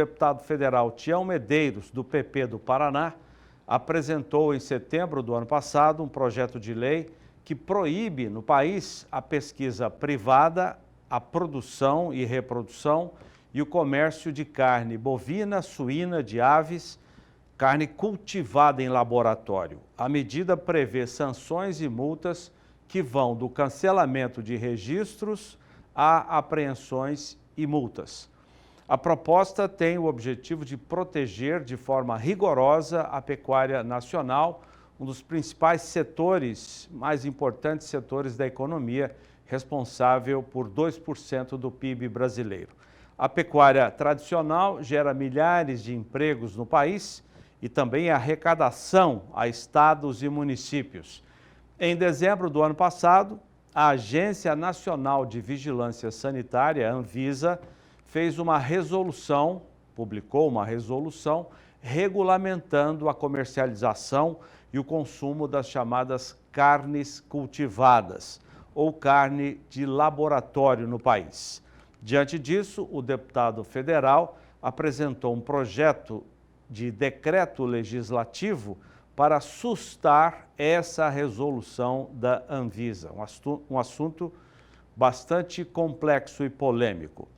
deputado federal Tião Medeiros, do PP do Paraná, apresentou em setembro do ano passado um projeto de lei que proíbe no país a pesquisa privada, a produção e reprodução e o comércio de carne bovina, suína, de aves, carne cultivada em laboratório. A medida prevê sanções e multas que vão do cancelamento de registros a apreensões e multas. A proposta tem o objetivo de proteger de forma rigorosa a pecuária nacional, um dos principais setores, mais importantes setores da economia, responsável por 2% do PIB brasileiro. A pecuária tradicional gera milhares de empregos no país e também arrecadação a estados e municípios. Em dezembro do ano passado, a Agência Nacional de Vigilância Sanitária, Anvisa, publicou uma resolução regulamentando a comercialização e o consumo das chamadas carnes cultivadas ou carne de laboratório no país. Diante disso, o deputado federal apresentou um projeto de decreto legislativo para sustar essa resolução da Anvisa, um assunto bastante complexo e polêmico.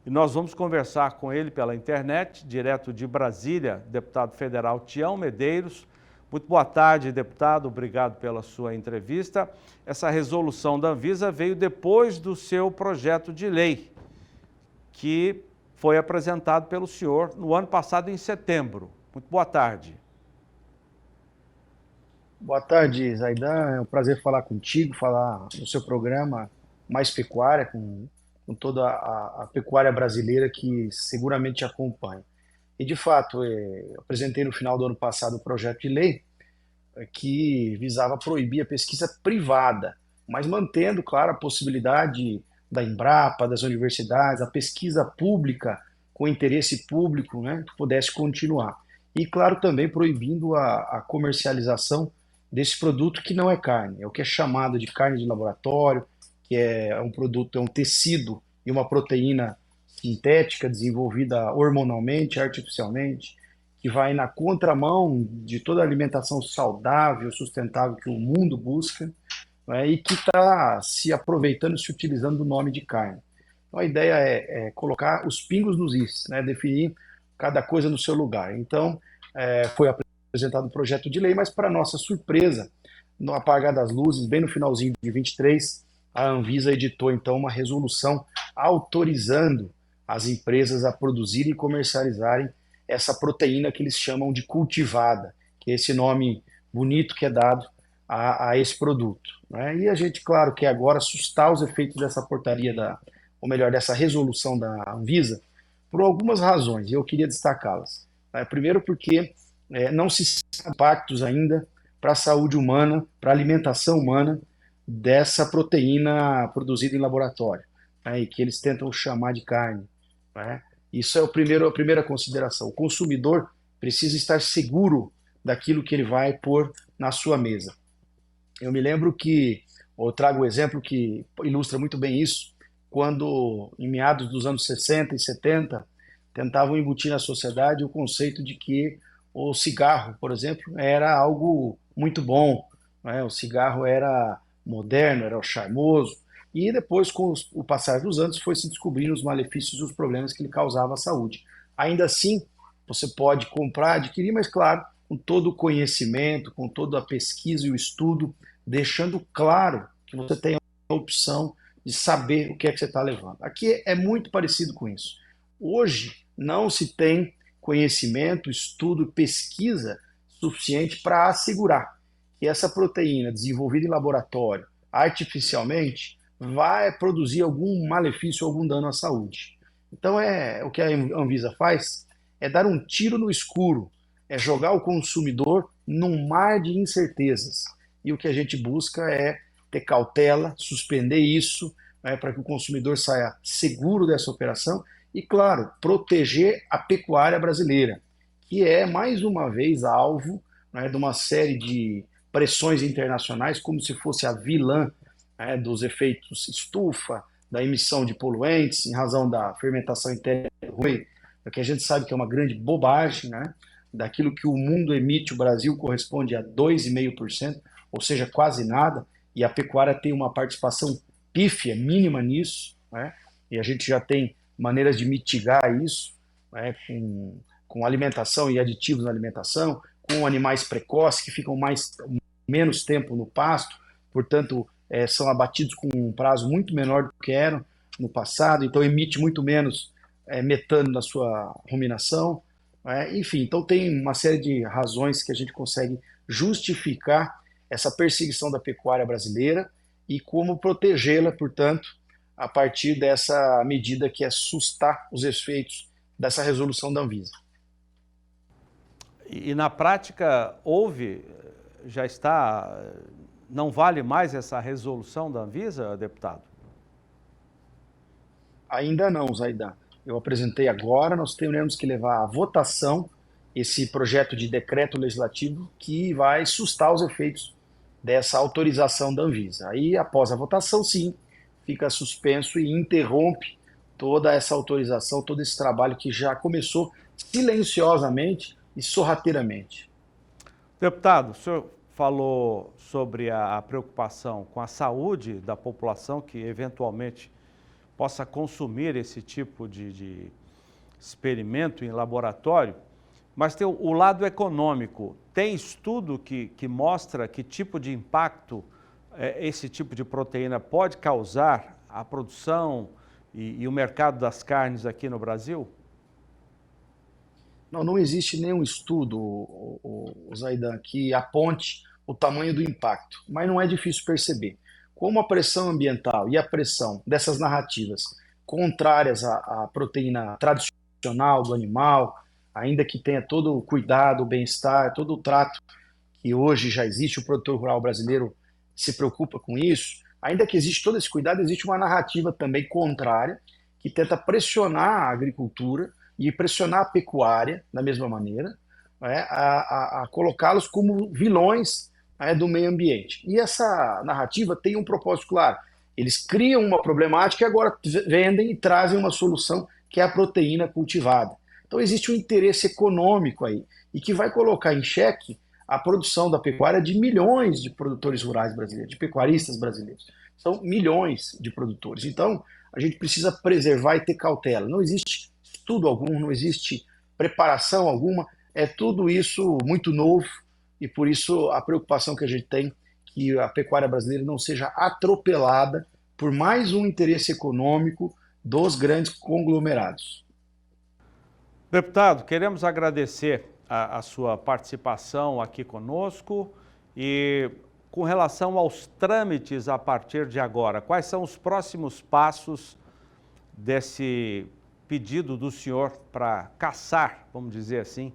E nós vamos conversar com ele pela internet, direto de Brasília, deputado federal Tião Medeiros. Muito boa tarde, deputado, obrigado pela sua entrevista. Essa resolução da Anvisa veio depois do seu projeto de lei, que foi apresentado pelo senhor no ano passado, em setembro. Muito boa tarde. Boa tarde, Zaidan. É um prazer falar contigo, falar no seu programa Mais Pecuária, com toda a pecuária brasileira que seguramente acompanha. E, de fato, eu apresentei no final do ano passado um projeto de lei que visava proibir a pesquisa privada, mas mantendo, claro, a possibilidade da Embrapa, das universidades, a pesquisa pública com interesse público, né, que pudesse continuar. E, claro, também proibindo a comercialização desse produto que não é carne, é o que é chamado de carne de laboratório, que é um produto, é um tecido e uma proteína sintética desenvolvida hormonalmente, artificialmente, que vai na contramão de toda a alimentação saudável, sustentável que o mundo busca, né, e que está se aproveitando, se utilizando do nome de carne. Então a ideia é colocar os pingos nos is, né, definir cada coisa no seu lugar. Então foi apresentado um projeto de lei, mas para nossa surpresa, no apagar das luzes, bem no finalzinho de 23, a Anvisa editou então uma resolução autorizando as empresas a produzirem e comercializarem essa proteína que eles chamam de cultivada, que é esse nome bonito que é dado a esse produto, né? E a gente, claro, quer agora sustar os efeitos dessa portaria, ou melhor, dessa resolução da Anvisa, por algumas razões, e eu queria destacá-las. Primeiro porque não se sabe impactos ainda para a saúde humana, para a alimentação humana, dessa proteína produzida em laboratório, né, e que eles tentam chamar de carne, né? Isso é a primeira consideração. O consumidor precisa estar seguro daquilo que ele vai pôr na sua mesa. Eu me lembro eu trago um exemplo que ilustra muito bem isso, quando em meados dos anos 60 e 70 tentavam embutir na sociedade o conceito de que o cigarro, por exemplo, era algo muito bom, né? O cigarro era moderno, era charmoso, e depois, com o passar dos anos, foi se descobrindo os malefícios e os problemas que ele causava à saúde. Ainda assim, você pode comprar, adquirir, mas claro, com todo o conhecimento, com toda a pesquisa e o estudo, deixando claro que você tem a opção de saber o que é que você está levando. Aqui é muito parecido com isso. Hoje não se tem conhecimento, estudo, pesquisa suficiente para assegurar que essa proteína desenvolvida em laboratório artificialmente vai produzir algum malefício, algum dano à saúde. Então o que a Anvisa faz é dar um tiro no escuro, é jogar o consumidor num mar de incertezas. E o que a gente busca é ter cautela, suspender isso, né, para que o consumidor saia seguro dessa operação e, claro, proteger a pecuária brasileira, que é, mais uma vez, alvo, né, de uma série de pressões internacionais, como se fosse a vilã, né, dos efeitos estufa, da emissão de poluentes, em razão da fermentação interna, que a gente sabe que é uma grande bobagem, né? Daquilo que o mundo emite, o Brasil corresponde a 2,5%, ou seja, quase nada, e a pecuária tem uma participação pífia, mínima nisso, né? E a gente já tem maneiras de mitigar isso, né? Com alimentação e aditivos na alimentação, com animais precoces que ficam menos tempo no pasto, portanto, são abatidos com um prazo muito menor do que eram no passado, então emite muito menos metano na sua ruminação, né? Enfim, então tem uma série de razões que a gente consegue justificar essa perseguição da pecuária brasileira e como protegê-la, portanto, a partir dessa medida que é sustar os efeitos dessa resolução da Anvisa. E na prática já está, não vale mais essa resolução da Anvisa, deputado? Ainda não, Zaidan. Eu apresentei agora, nós teremos que levar à votação esse projeto de decreto legislativo que vai sustar os efeitos dessa autorização da Anvisa. Aí, após a votação, sim, fica suspenso e interrompe toda essa autorização, todo esse trabalho que já começou silenciosamente e sorrateiramente. Deputado, o senhor falou sobre a preocupação com a saúde da população que eventualmente possa consumir esse tipo de experimento em laboratório, mas tem o lado econômico. Tem estudo que mostra que tipo de impacto esse tipo de proteína pode causar à produção e o mercado das carnes aqui no Brasil? Não existe nenhum estudo, Zaidan, que aponte o tamanho do impacto, mas não é difícil perceber. Como a pressão ambiental e a pressão dessas narrativas contrárias à proteína tradicional do animal, ainda que tenha todo o cuidado, o bem-estar, todo o trato que hoje já existe, o produtor rural brasileiro se preocupa com isso, ainda que existe todo esse cuidado, existe uma narrativa também contrária que tenta pressionar a agricultura e pressionar a pecuária da mesma maneira, né, a colocá-los como vilões, né, do meio ambiente. E essa narrativa tem um propósito claro. Eles criam uma problemática e agora vendem e trazem uma solução que é a proteína cultivada. Então existe um interesse econômico aí e que vai colocar em xeque a produção da pecuária de milhões de produtores rurais brasileiros, de pecuaristas brasileiros. São milhões de produtores. Então a gente precisa preservar e ter cautela. Não existe estudo algum, não existe preparação alguma, é tudo isso muito novo e por isso a preocupação que a gente tem que a pecuária brasileira não seja atropelada por mais um interesse econômico dos grandes conglomerados. Deputado, queremos agradecer a sua participação aqui conosco e com relação aos trâmites a partir de agora, quais são os próximos passos desse pedido do senhor para cassar, vamos dizer assim,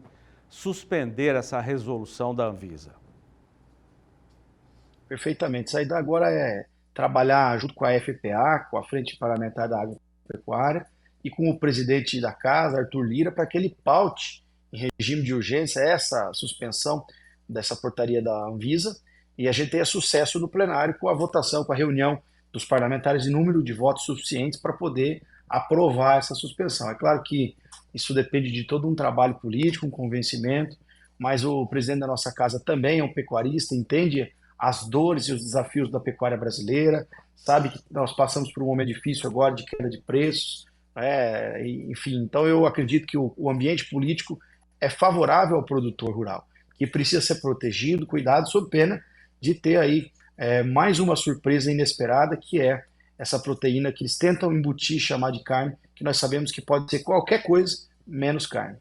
suspender essa resolução da Anvisa? Perfeitamente. Isso aí agora é trabalhar junto com a FPA, com a Frente Parlamentar da Agropecuária, e com o presidente da casa, Arthur Lira, para que ele paute em regime de urgência essa suspensão dessa portaria da Anvisa e a gente tenha sucesso no plenário com a votação, com a reunião dos parlamentares em número de votos suficientes para poder aprovar essa suspensão. É claro que isso depende de todo um trabalho político, um convencimento, mas o presidente da nossa casa também é um pecuarista, entende as dores e os desafios da pecuária brasileira, sabe que nós passamos por um momento difícil agora de queda de preços, enfim, então eu acredito que o ambiente político é favorável ao produtor rural, que precisa ser protegido, cuidado, sob pena de ter aí mais uma surpresa inesperada, que é essa proteína que eles tentam embutir, chamar de carne, que nós sabemos que pode ser qualquer coisa menos carne.